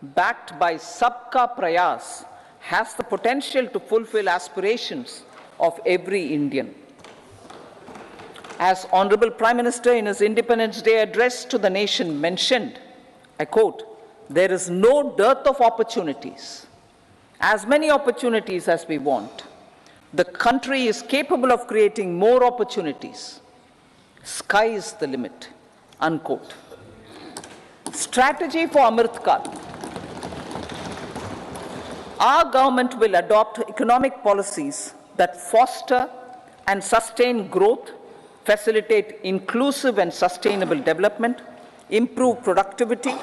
backed by Sabka Prayas, has the potential to fulfill aspirations of every Indian. As Honorable Prime Minister in his Independence Day address to the nation mentioned, I quote, "There is no dearth of opportunities, as many opportunities as we want. The country is capable of creating more opportunities. Sky is the limit," unquote. Strategy for Amrit Kal. Our government will adopt economic policies that foster and sustain growth, facilitate inclusive and sustainable development, improve productivity,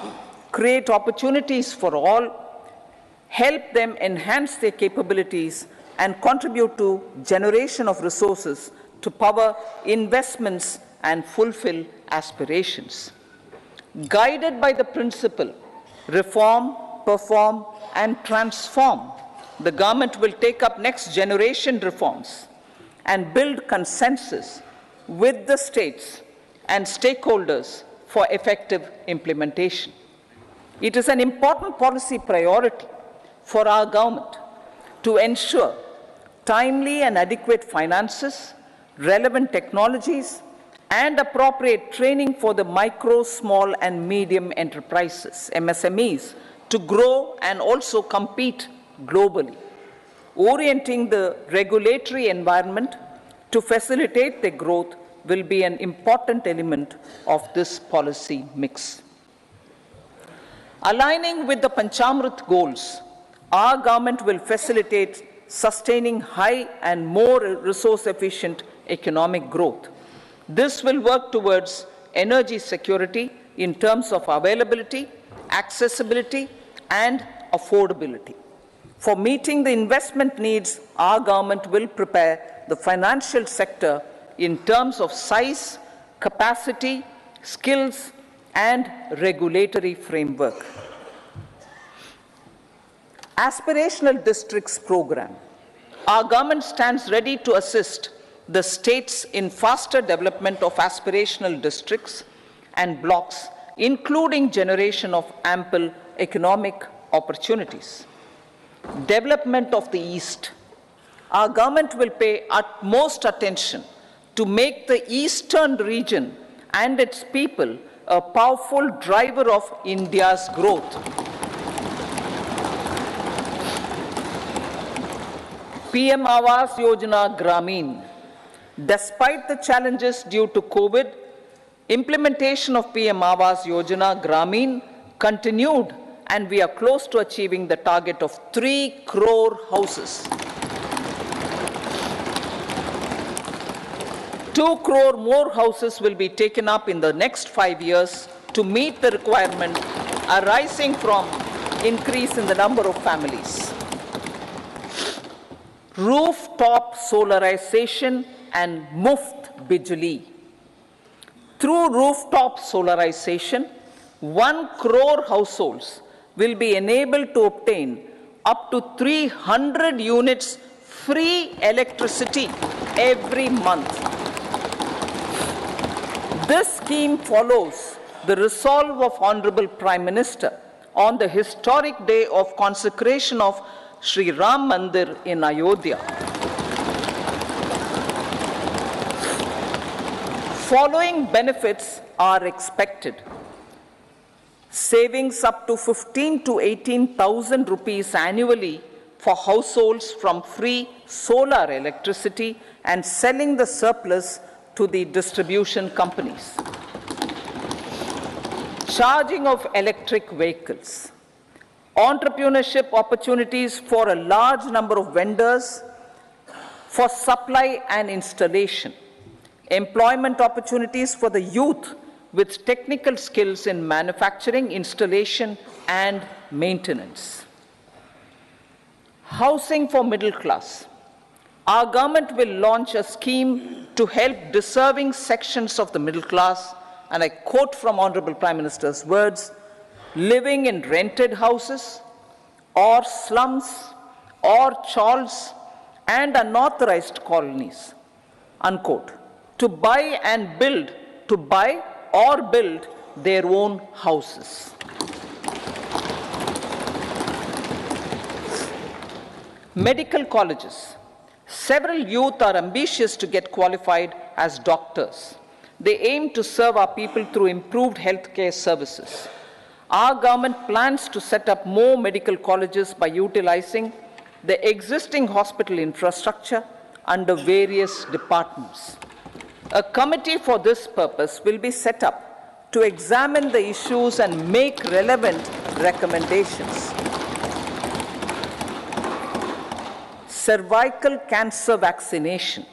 create opportunities for all, help them enhance their capabilities, and contribute to generation of resources to power investments and fulfill aspirations. Guided by the principle, reform, perform, and transform, the government will take up next generation reforms and build consensus with the states and stakeholders for effective implementation. It is an important policy priority for our government to ensure timely and adequate finances, relevant technologies, and appropriate training for the micro, small, and medium enterprises, MSMEs, to grow and also compete globally. Orienting the regulatory environment to facilitate their growth will be an important element of this policy mix. Aligning with the Panchamrit goals, our government will facilitate sustaining high and more resource-efficient economic growth. This will work towards energy security in terms of availability, accessibility, and affordability. For meeting the investment needs, our government will prepare the financial sector in terms of size, capacity, skills, and regulatory framework. Aspirational Districts Program. Our government stands ready to assist the states in faster development of aspirational districts and blocks, including generation of ample economic opportunities. Development of the East. Our government will pay utmost attention to make the eastern region and its people a powerful driver of India's growth. PM Awas Yojana Gramin. Despite the challenges due to COVID, implementation of PM Awas Yojana Gramin continued, and we are close to achieving the target of 3 crore houses. 2 crore more houses will be taken up in the next 5 years to meet the requirement arising from increase in the number of families. Rooftop solarization and Muft Bijli. Through rooftop solarization, 1 crore households will be enabled to obtain up to 300 units free electricity every month. This scheme follows the resolve of Honorable Prime Minister on the historic day of consecration of Sri Ram Mandir in Ayodhya. Following benefits are expected. Savings up to 15 to 18,000 rupees annually for households from free solar electricity and selling the surplus to the distribution companies. Charging of electric vehicles. Entrepreneurship opportunities for a large number of vendors for supply and installation. Employment opportunities for the youth with technical skills in manufacturing, installation, and maintenance. Housing for middle class. Our government will launch a scheme to help deserving sections of the middle class, and I quote from Honorable Prime Minister's words, living in rented houses or slums or chawls and unauthorized colonies, unquote, to buy or build their own houses. Medical colleges. Several youth are ambitious to get qualified as doctors. They aim to serve our people through improved healthcare services. Our government plans to set up more medical colleges by utilizing the existing hospital infrastructure under various departments. A committee for this purpose will be set up to examine the issues and make relevant recommendations. Cervical cancer vaccination.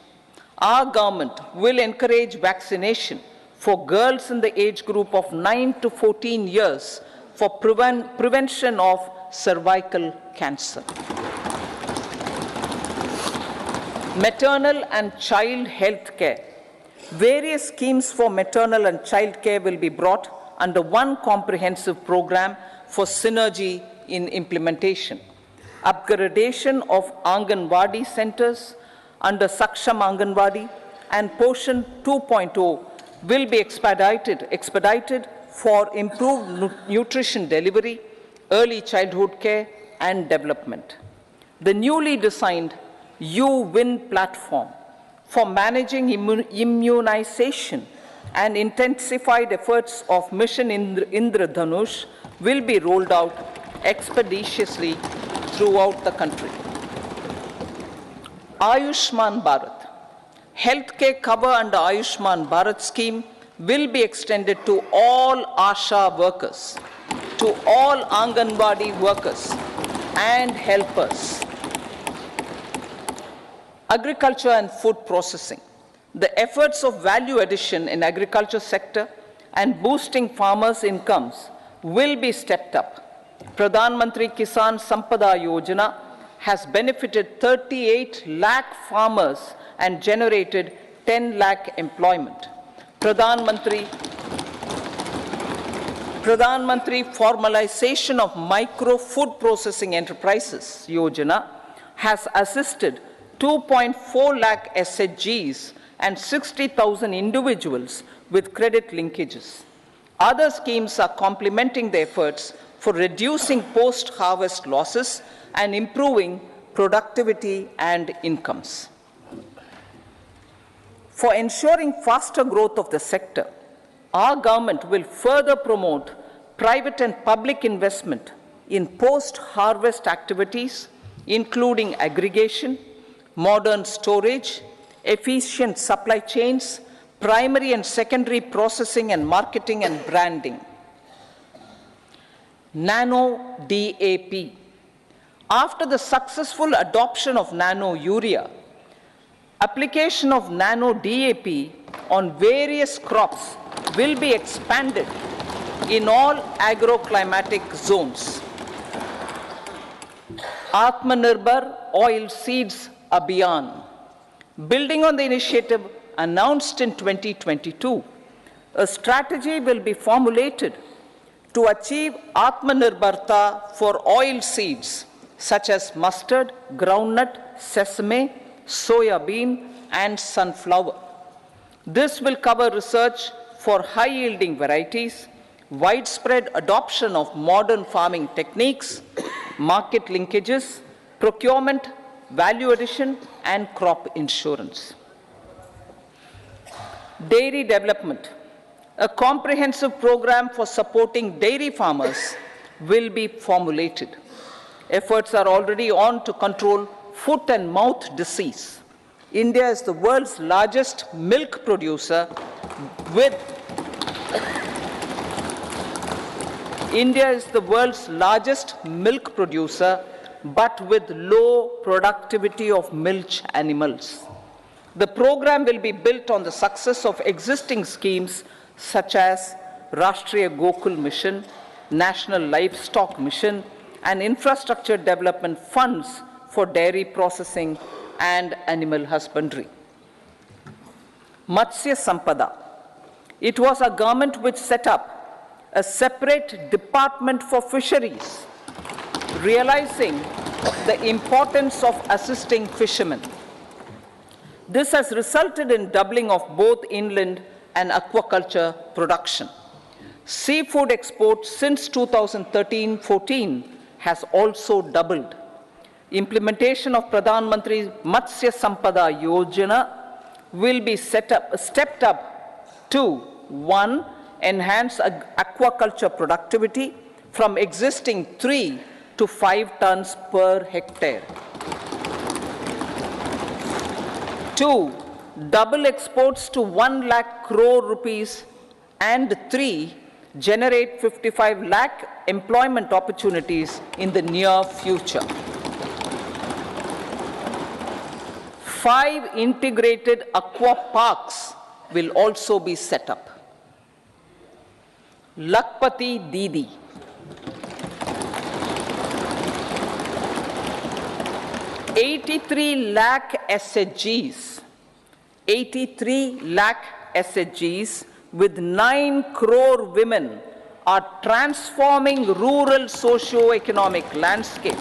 Our government will encourage vaccination for girls in the age group of 9 to 14 years for prevention of cervical cancer. Maternal and child health care. Various schemes for maternal and child care will be brought under one comprehensive program for synergy in implementation. Upgradation of Anganwadi centers under Saksham Anganwadi and Poshan 2.0 will be expedited for improved nutrition delivery, early childhood care, and development. The newly designed U-Win platform for managing immunization and intensified efforts of Mission Indradhanush will be rolled out expeditiously throughout the country. Ayushman Bharat. Healthcare cover under Ayushman Bharat scheme will be extended to all ASHA workers, to all Anganwadi workers and helpers. Agriculture and food processing. The efforts of value addition in agriculture sector and boosting farmers' incomes will be stepped up. Pradhan Mantri Kisan Sampada Yojana has benefited 38 lakh farmers and generated 10 lakh employment. Pradhan Mantri Formalization of Micro Food Processing Enterprises Yojana has assisted 2.4 lakh SHGs and 60,000 individuals with credit linkages. Other schemes are complementing the efforts for reducing post-harvest losses and improving productivity and incomes. For ensuring faster growth of the sector, our government will further promote private and public investment in post-harvest activities, including aggregation, modern storage, efficient supply chains, primary and secondary processing and marketing and branding. Nano DAP. After the successful adoption of nano urea, application of nano DAP on various crops will be expanded in all agroclimatic zones. Atmanirbhar Oil Seeds Abhiyan. Building on the initiative announced in 2022, a strategy will be formulated to achieve Atmanirbharta for oil seeds such as mustard, groundnut, sesame, soya bean, and sunflower. This will cover research for high-yielding varieties, widespread adoption of modern farming techniques, market linkages, procurement, value addition, and crop insurance. Dairy development. A comprehensive program for supporting dairy farmers will be formulated. Efforts are already on to control foot and mouth disease. India is the world's largest milk producer but with low productivity of milch animals. The program will be built on the success of existing schemes such as Rashtriya Gokul Mission, National Livestock Mission, and infrastructure development funds for dairy processing and animal husbandry. Matsya Sampada. It was a government which set up a separate department for fisheries, realizing the importance of assisting fishermen. This has resulted in doubling of both inland and aquaculture production. Seafood exports since 2013-14 has also doubled. Implementation of Pradhan Mantri Matsya Sampada Yojana will be stepped up to 1. Enhance aquaculture productivity from existing 3 to 5 tons per hectare. 2. Double exports to 1 lakh crore rupees, and 3. Generate 55 lakh employment opportunities in the near future. 5 integrated aqua parks will also be set up. Lakpati Didi. 83 lakh SHGs. 83 lakh SHGs with 9 crore women are transforming rural socio-economic landscape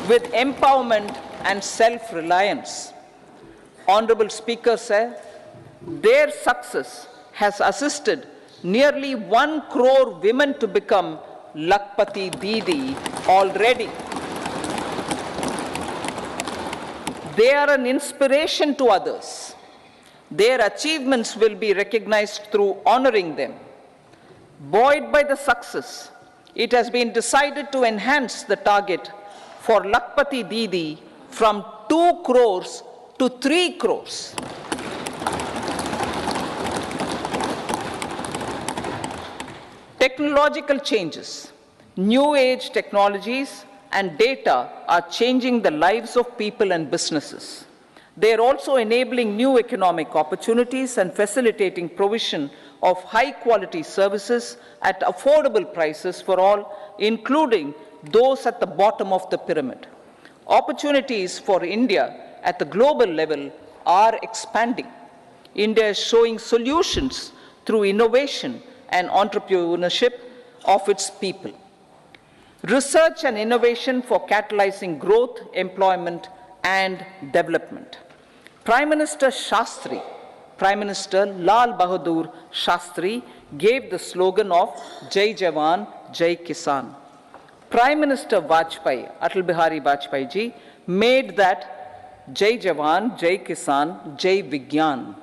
with empowerment and self-reliance. Honorable Speaker sir, their success has assisted nearly 1 crore women to become Lakpati Didi already. They are an inspiration to others. Their achievements will be recognized through honoring them. Buoyed by the success, it has been decided to enhance the target for Lakpati Didi from 2 crores to 3 crores. Technological changes, new age technologies and data are changing the lives of people and businesses. They are also enabling new economic opportunities and facilitating provision of high quality services at affordable prices for all, including those at the bottom of the pyramid. Opportunities for India at the global level are expanding. India is showing solutions through innovation and entrepreneurship of its people. Research and innovation for catalyzing growth, employment, and development. Prime Minister Shastri, Prime Minister Lal Bahadur Shastri gave the slogan of Jai Jawan, Jai Kisan. Prime Minister Vajpayee, Atal Bihari Vajpayee ji, made that Jai Jawan, Jai Kisan, Jai Vigyan.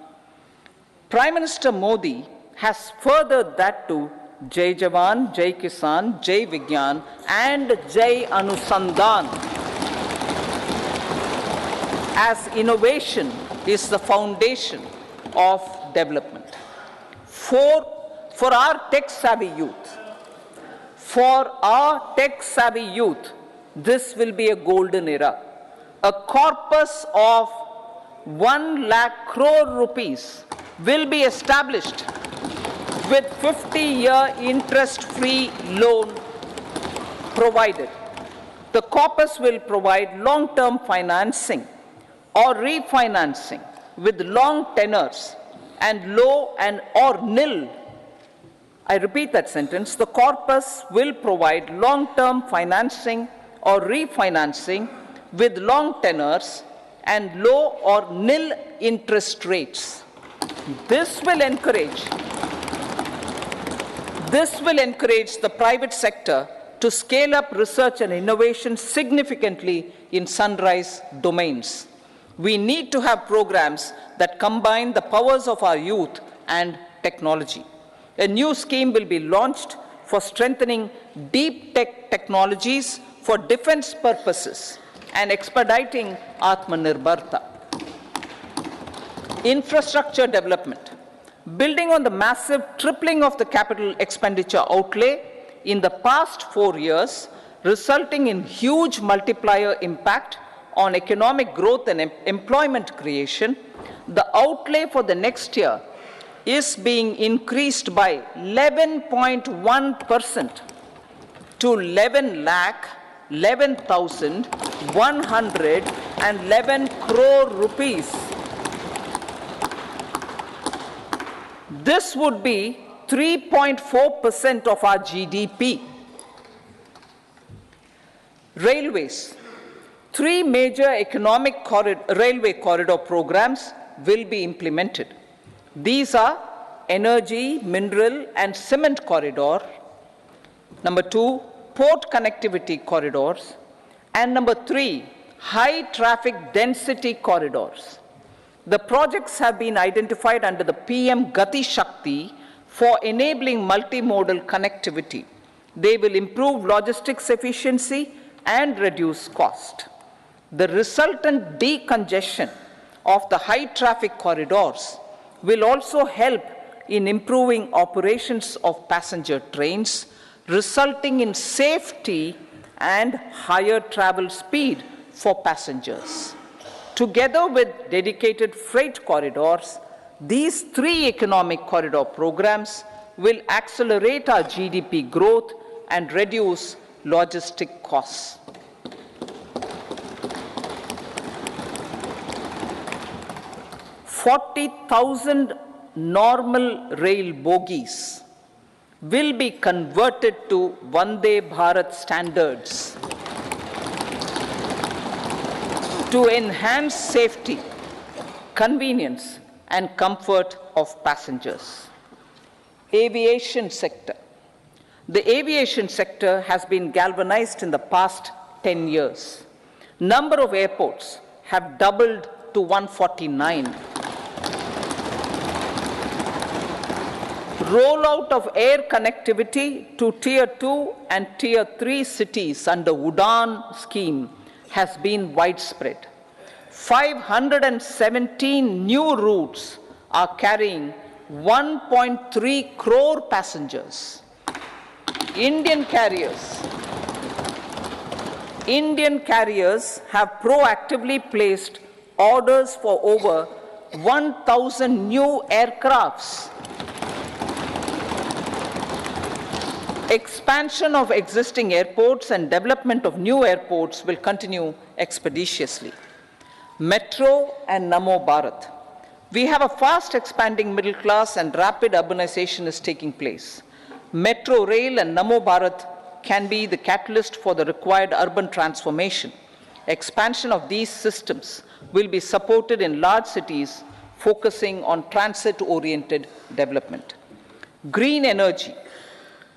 Prime Minister Modi has furthered that to Jai Jawan, Jai Kisan, Jai Vigyan, and Jai Anusandhan, as innovation is the foundation of development. For our tech-savvy youth, this will be a golden era. A corpus of 1 lakh crore rupees will be established with 50-year interest-free loan provided. The corpus will provide long-term financing or refinancing with long tenors and low and or nil. I repeat that sentence. The corpus will provide long-term financing or refinancing with long tenors and low or nil interest rates. This will encourage the private sector to scale up research and innovation significantly in sunrise domains. We need to have programs that combine the powers of our youth and technology. A new scheme will be launched for strengthening deep tech technologies for defense purposes and expediting Atmanirbharta. Infrastructure development. Building on the massive tripling of the capital expenditure outlay in the past 4 years, resulting in huge multiplier impact on economic growth and employment creation, the outlay for the next year is being increased by 11.1% to 11,111 crore rupees. This would be 3.4% of our GDP. Railways. 3 major economic railway corridor programs will be implemented. These are energy, mineral, and cement corridor. Number 2, port connectivity corridors, And number 3, high traffic density corridors. The projects have been identified under the PM Gati Shakti for enabling multimodal connectivity. They will improve logistics efficiency and reduce cost. The resultant decongestion of the high traffic corridors will also help in improving operations of passenger trains, resulting in safety and higher travel speed for passengers. Together with dedicated freight corridors, these 3 economic corridor programs will accelerate our GDP growth and reduce logistic costs. 40,000 normal rail bogies will be converted to Vande Bharat standards to enhance safety, convenience, and comfort of passengers. Aviation sector. The aviation sector has been galvanized in the past 10 years. Number of airports have doubled to 149. Rollout of air connectivity to Tier 2 and Tier 3 cities under UDAN scheme has been widespread. 517 new routes are carrying 1.3 crore passengers. Indian carriers have proactively placed orders for over 1,000 new aircrafts. Expansion of existing airports and development of new airports will continue expeditiously. Metro and Namo Bharat. We have a fast expanding middle class and rapid urbanization is taking place. Metro rail and Namo Bharat can be the catalyst for the required urban transformation. Expansion of these systems will be supported in large cities, focusing on transit-oriented development. Green energy.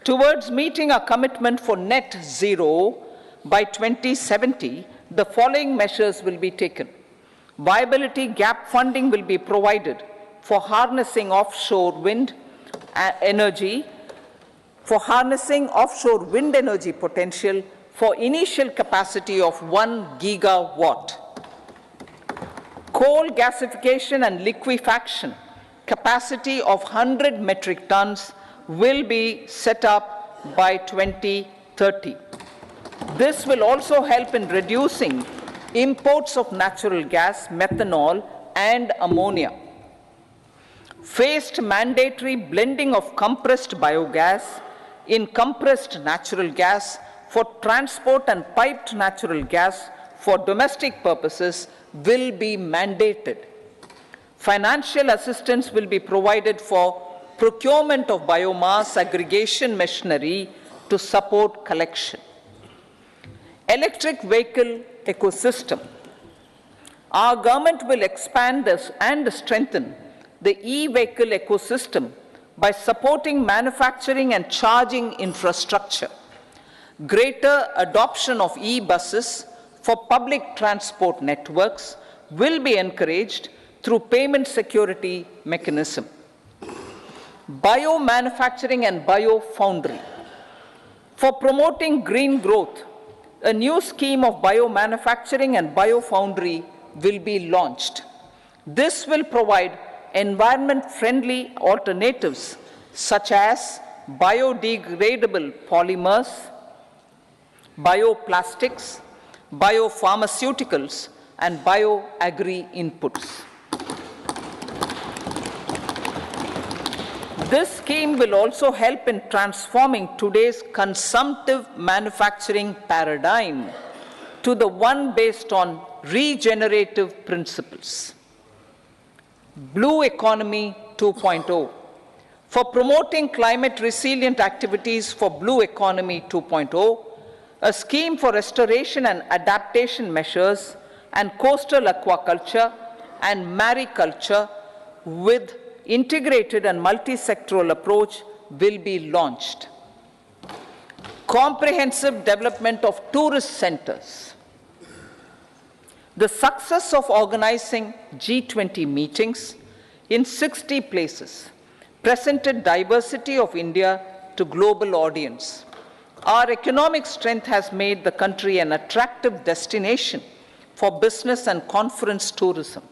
Towards meeting our commitment for net zero by 2070, the following measures will be taken. Viability gap funding will be provided for harnessing offshore wind energy, potential for initial capacity of 1 gigawatt. Coal gasification and liquefaction capacity of 100 metric tons will be set up by 2030. This will also help in reducing imports of natural gas, methanol, and ammonia. Phased mandatory blending of compressed biogas in compressed natural gas for transport and piped natural gas for domestic purposes will be mandated. Financial assistance will be provided for procurement of biomass aggregation machinery to support collection. Electric vehicle ecosystem. Our government will expand this and strengthen the e-vehicle ecosystem by supporting manufacturing and charging infrastructure. Greater adoption of e-buses for public transport networks will be encouraged through payment security mechanism. Biomanufacturing and biofoundry. For promoting green growth, a new scheme of biomanufacturing and biofoundry will be launched. This will provide environment-friendly alternatives such as biodegradable polymers, bioplastics, biopharmaceuticals, and bioagri inputs. This scheme will also help in transforming today's consumptive manufacturing paradigm to the one based on regenerative principles. Blue Economy 2.0. For promoting climate resilient activities for Blue Economy 2.0, a scheme for restoration and adaptation measures and coastal aquaculture and mariculture with integrated and multi-sectoral approach will be launched. Comprehensive development of tourist centers. The success of organizing G20 meetings in 60 places presented diversity of India to global audience. Our economic strength has made the country an attractive destination for business and conference tourism.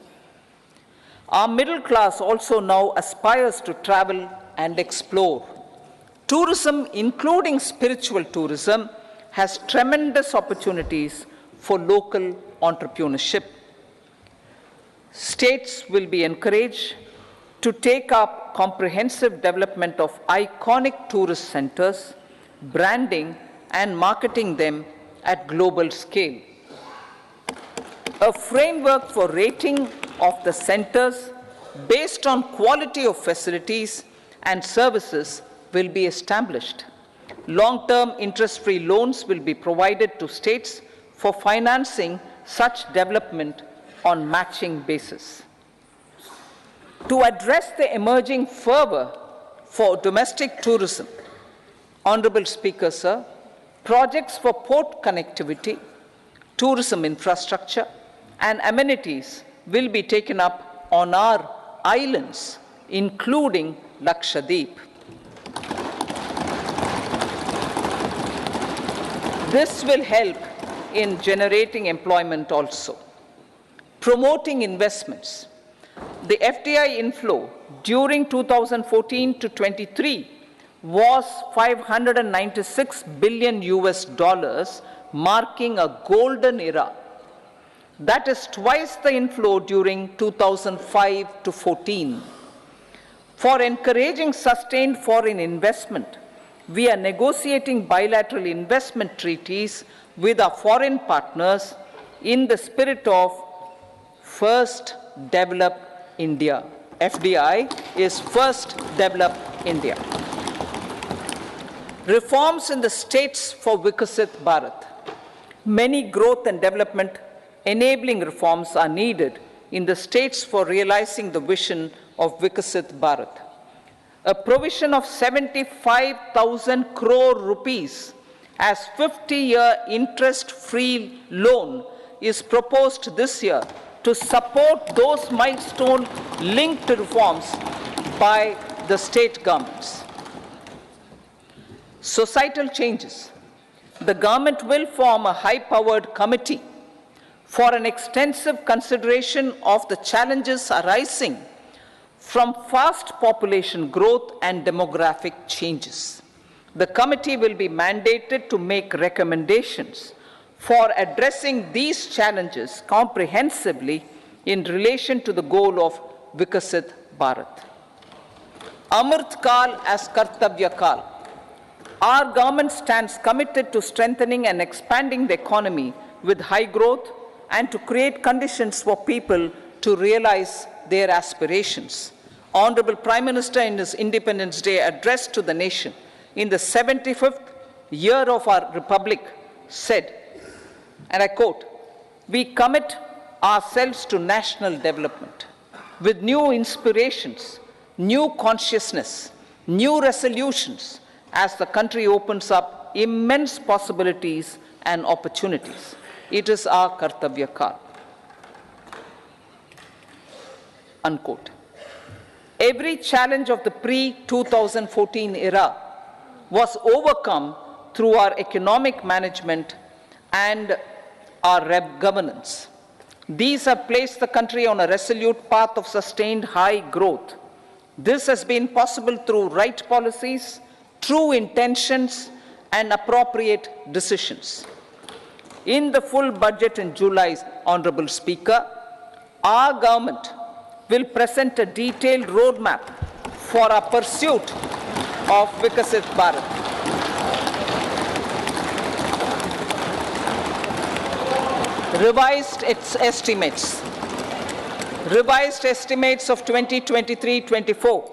Our middle class also now aspires to travel and explore. Tourism, including spiritual tourism, has tremendous opportunities for local entrepreneurship. States will be encouraged to take up comprehensive development of iconic tourist centers, branding and marketing them at global scale. A framework for rating of the centers based on quality of facilities and services will be established. Long-term interest-free loans will be provided to states for financing such development on matching basis. To address the emerging fervor for domestic tourism, Honorable Speaker, sir, projects for port connectivity, tourism infrastructure, and amenities will be taken up on our islands, including Lakshadweep. This will help in generating employment also. Promoting investments. The FDI inflow during 2014 to 23 was $596 billion, marking a golden era. That is twice the inflow during 2005 to 14. For encouraging sustained foreign investment, we are negotiating bilateral investment treaties with our foreign partners in the spirit of First Develop India. FDI is First Develop India. Reforms in the states for Vikasit Bharat. Many growth and development enabling reforms are needed in the states for realizing the vision of Vikasit Bharat. A provision of 75,000 crore rupees as 50-year interest-free loan is proposed this year to support those milestone-linked reforms by the state governments. Societal changes. The government will form a high-powered committee for an extensive consideration of the challenges arising from fast population growth and demographic changes. The committee will be mandated to make recommendations for addressing these challenges comprehensively in relation to the goal of Vikasit Bharat. Amrit Kal as Kartavya Kal. Our government stands committed to strengthening and expanding the economy with high growth and to create conditions for people to realize their aspirations. Honorable Prime Minister, in his Independence Day address to the nation in the 75th year of our Republic, said, and I quote, "We commit ourselves to national development with new inspirations, new consciousness, new resolutions as the country opens up immense possibilities and opportunities. It is our Kartavya Kal." Unquote. Every challenge of the pre-2014 era was overcome through our economic management and our governance. These have placed the country on a resolute path of sustained high growth. This has been possible through right policies, true intentions, and appropriate decisions. In the full budget in July, Honorable Speaker, our government will present a detailed roadmap for our pursuit of Vikasit Bharat. Revised estimates of 2023-24.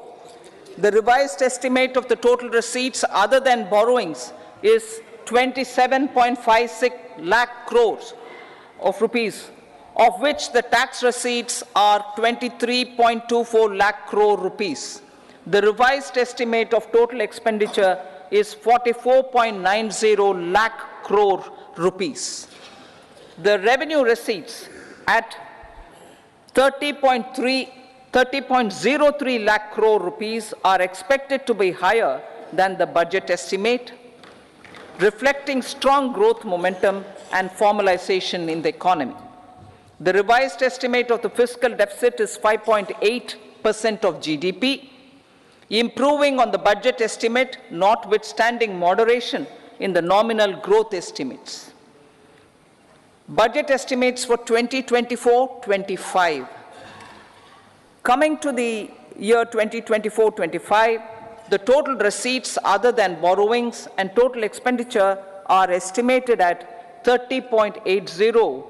The revised estimate of the total receipts other than borrowings is 27.56 lakh crores of rupees, of which the tax receipts are 23.24 lakh crore rupees. The revised estimate of total expenditure is 44.90 lakh crore rupees. The revenue receipts at 30.03 lakh crore rupees are expected to be higher than the budget estimate, reflecting strong growth momentum and formalization in the economy. The revised estimate of the fiscal deficit is 5.8% of GDP, improving on the budget estimate, notwithstanding moderation in the nominal growth estimates. Budget estimates for 2024-25. Coming to the year 2024-25, the total receipts other than borrowings and total expenditure are estimated at 30.80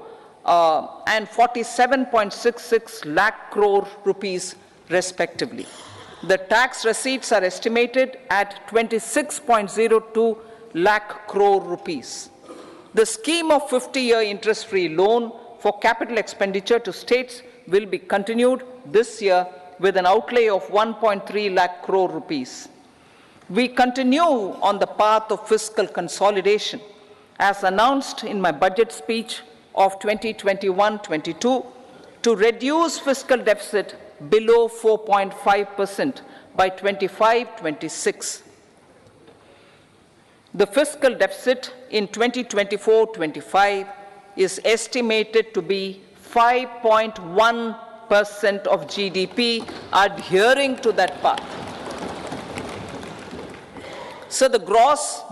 and 47.66 lakh crore rupees respectively. The tax receipts are estimated at 26.02 lakh crore rupees. The scheme of 50-year interest-free loan for capital expenditure to states will be continued this year with an outlay of 1.3 lakh crore rupees. We continue on the path of fiscal consolidation, as announced in my budget speech of 2021-22, to reduce fiscal deficit below 4.5% by 25-26. The fiscal deficit in 2024-25 is estimated to be 5.1% of GDP, adhering to that path. So the gross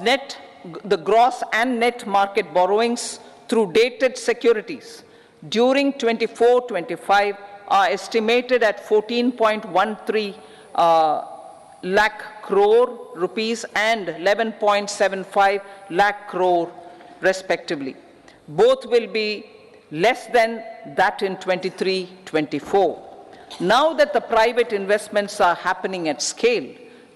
and net market borrowings through dated securities during 24-25 are estimated at 14.13 lakh crore rupees and 11.75 lakh crore respectively. Both will be less than that in 23-24. Now that the private investments are happening at scale,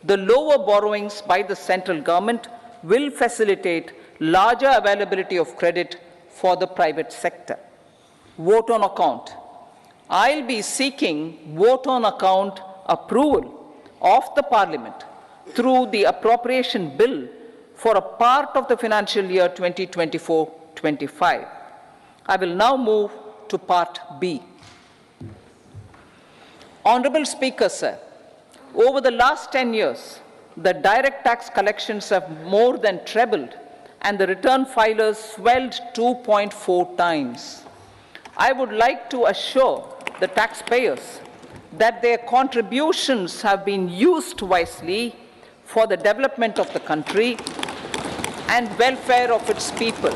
the lower borrowings by the central government will facilitate larger availability of credit for the private sector. Vote on account. I'll be seeking vote on account approval of the Parliament through the appropriation bill for a part of the financial year 2024-25. I will now move to part B. Honorable Speaker, sir, over the last 10 years, the direct tax collections have more than trebled and the return filers swelled 2.4 times. I would like to assure the taxpayers that their contributions have been used wisely for the development of the country and welfare of its people.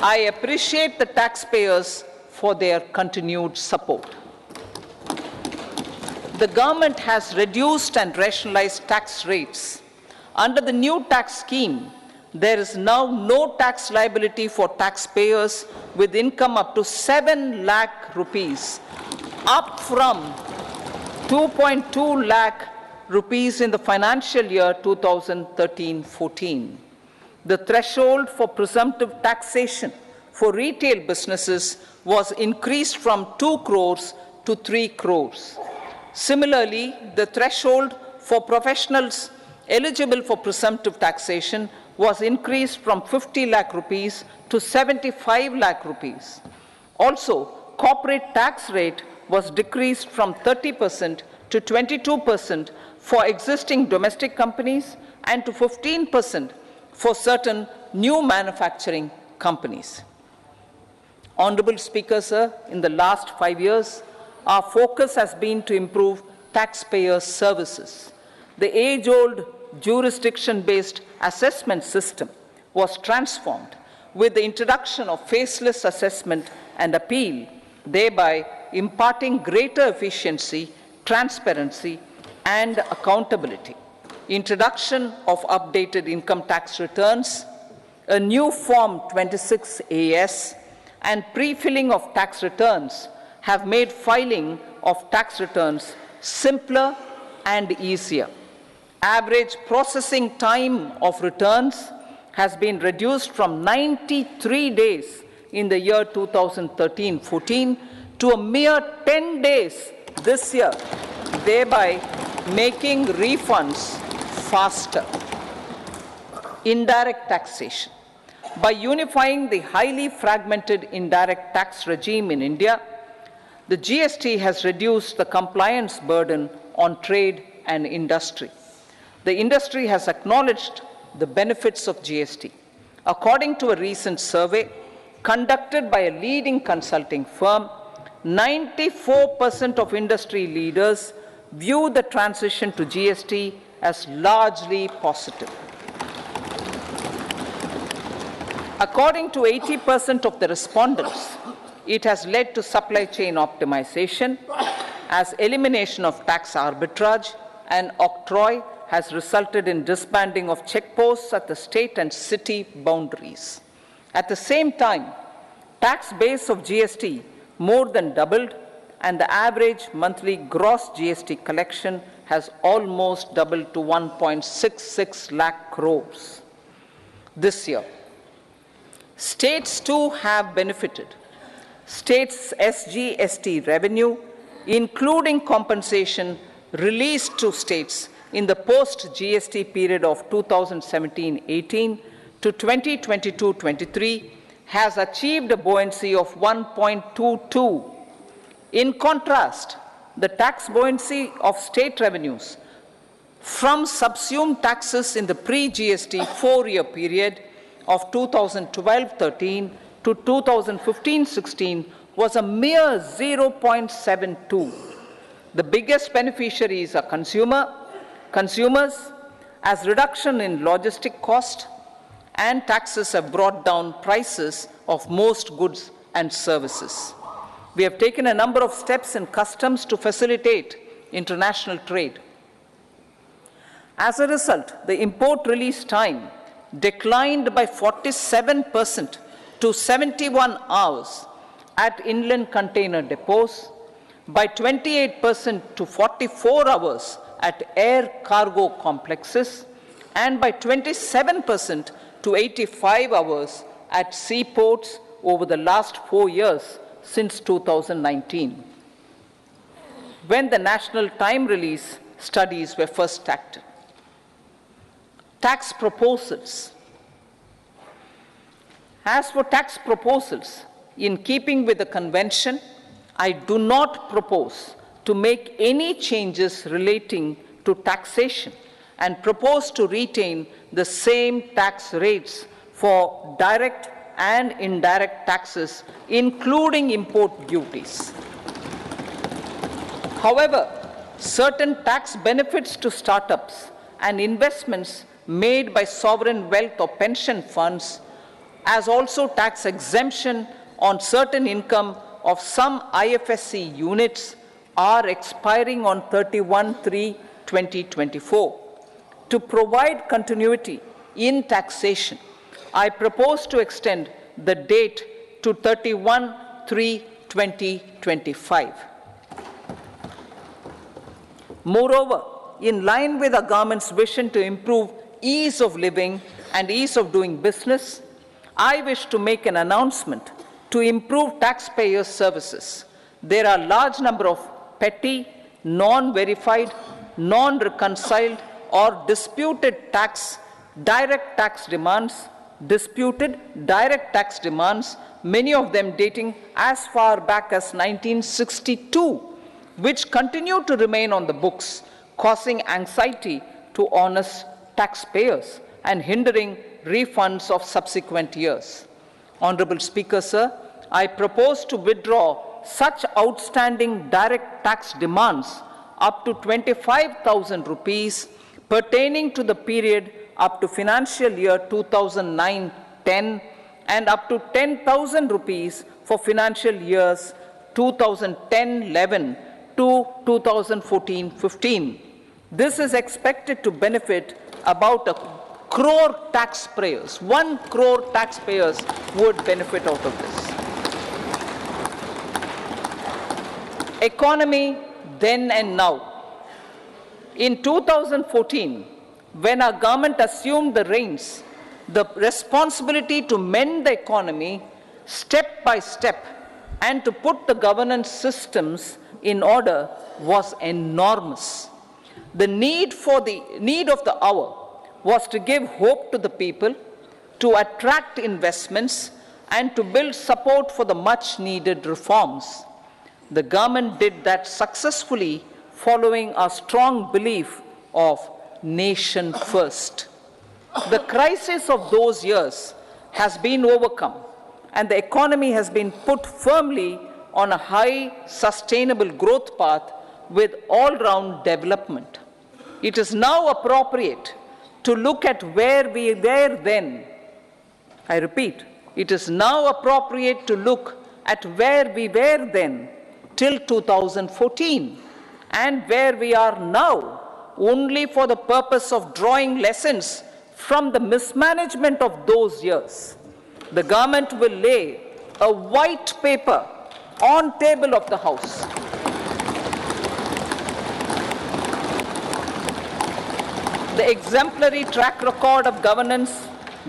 I appreciate the taxpayers for their continued support. The government has reduced and rationalized tax rates. Under the new tax scheme, there is now no tax liability for taxpayers with income up to 7 lakh rupees, up from 2.2 lakh rupees in the financial year 2013-14. The threshold for presumptive taxation for retail businesses was increased from 2 crores to 3 crores. Similarly, the threshold for professionals eligible for presumptive taxation was increased from 50 lakh rupees to 75 lakh rupees. Also, corporate tax rate was decreased from 30% to 22% for existing domestic companies and to 15% for certain new manufacturing companies. Honorable Speaker, sir, in the last 5 years, our focus has been to improve taxpayer services. The age-old jurisdiction-based assessment system was transformed with the introduction of faceless assessment and appeal, thereby imparting greater efficiency, transparency, and accountability. Introduction of updated income tax returns, a new Form 26AS, and pre-filling of tax returns have made filing of tax returns simpler and easier. Average processing time of returns has been reduced from 93 days in the year 2013-14 to a mere 10 days this year, thereby making refunds faster. Indirect taxation. By unifying the highly fragmented indirect tax regime in India, the GST has reduced the compliance burden on trade and industry. The industry has acknowledged the benefits of GST. According to a recent survey conducted by a leading consulting firm, 94% of industry leaders view the transition to GST as largely positive. According to 80% of the respondents, it has led to supply chain optimization, as elimination of tax arbitrage and octroi has resulted in disbanding of checkposts at the state and city boundaries. At the same time, tax base of GST more than doubled, and the average monthly gross GST collection has almost doubled to 1.66 lakh crores this year. States too have benefited. States' SGST revenue, including compensation released to states in the post-GST period of 2017-18 to 2022-23, has achieved a buoyancy of 1.22. In contrast, the tax buoyancy of state revenues from subsumed taxes in the pre-GST four-year period of 2012-13 to 2015-16 was a mere 0.72. The biggest beneficiaries are consumers, as reduction in logistic cost and taxes have brought down prices of most goods and services. We have taken a number of steps in customs to facilitate international trade. As a result, the import release time declined by 47% to 71 hours at inland container depots, by 28% to 44 hours at air cargo complexes, and by 27% to 85 hours at seaports over the last 4 years since 2019, when the national time release studies were first started. Tax proposals. As for tax proposals, in keeping with the convention, I do not propose to make any changes relating to taxation and propose to retain the same tax rates for direct and indirect taxes, including import duties. However, certain tax benefits to startups and investments made by sovereign wealth or pension funds, as also tax exemption on certain income of some IFSC units, are expiring on 31/3/2024. To provide continuity in taxation, I propose to extend the date to 31/3/2025. Moreover, in line with our government's vision to improve ease of living and ease of doing business, I wish to make an announcement to improve taxpayers' services. There are a large number of petty, non-verified, non-reconciled, or disputed direct tax demands, many of them dating as far back as 1962, which continue to remain on the books, causing anxiety to honest taxpayers and hindering refunds of subsequent years. Honorable Speaker, sir, I propose to withdraw such outstanding direct tax demands up to 25,000 rupees pertaining to the period up to financial year 2009-10 and up to 10,000 rupees for financial years 2010-11 to 2014-15. This is expected to benefit about 1 crore taxpayers. 1 crore taxpayers would benefit out of this. Economy then and now. In 2014, when our government assumed the reins, the responsibility to mend the economy step by step and to put the governance systems in order was enormous. The need of the hour was to give hope to the people, to attract investments and to build support for the much needed reforms. The government did that successfully, following a strong belief of nation first. The crisis of those years has been overcome, and the economy has been put firmly on a high, sustainable growth path with all-round development. It is now appropriate to look at where we were then. I repeat, it is now appropriate to look at where we were then till 2014 and where we are now, only for the purpose of drawing lessons from the mismanagement of those years. The government will lay a white paper on table of the House. The exemplary track record of governance,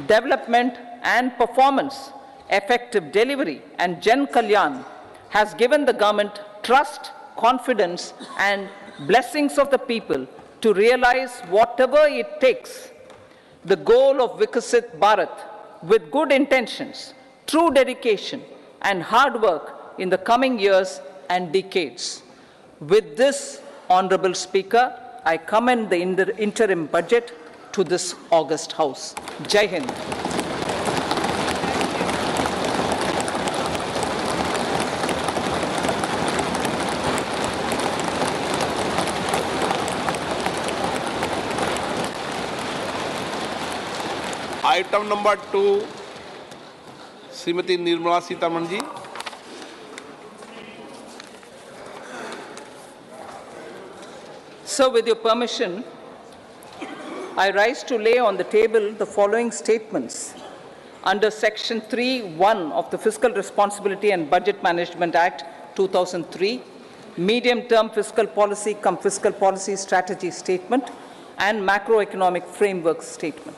development and performance, effective delivery and Jan Kalyan has given the government trust, confidence and blessings of the people to realize whatever it takes, the goal of Vikasit Bharat with good intentions, true dedication and hard work in the coming years and decades. With this, Honorable Speaker, I commend the interim budget to this august House. Jai Hind. Item number 2 Shrimati Nirmala Sitharaman ji. So, with your permission, I rise to lay on the table the following statements. Under Section 3(1) of the Fiscal Responsibility and Budget Management Act 2003, medium-term fiscal policy cum fiscal policy strategy statement and macroeconomic framework statement.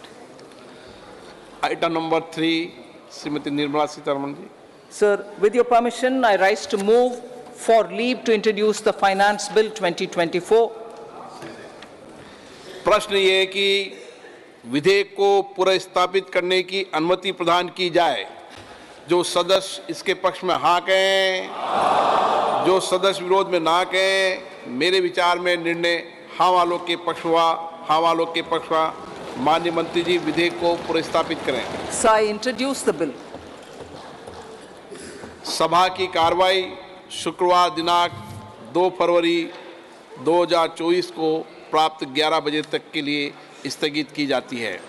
Item number 3, Srimati Nirmala Sitharaman ji. Sir, with your permission, I rise to move for leave to introduce the Finance Bill 2024. प्रश्न ये है कि विधेयक को पुनर्स्थापित करने की अनुमति प्रदान की जाए। जो सदस्य इसके पक्ष में हाँ कहें, जो सदस्य विरोध में ना कहें। मेरे विचार में निर्णय हाँ वालों के पक्ष हुआ, हाँ वालों के पक्ष हुआ। माननीय मंत्री जी विधेयक को पुनर्स्थापित करें। So I introduce the bill. सभा की कार्रवाई शुक्रवार दिनांक 2 फरवरी 2024 को प्राप्त 11 बजे तक के लिए स्थगित की जाती है।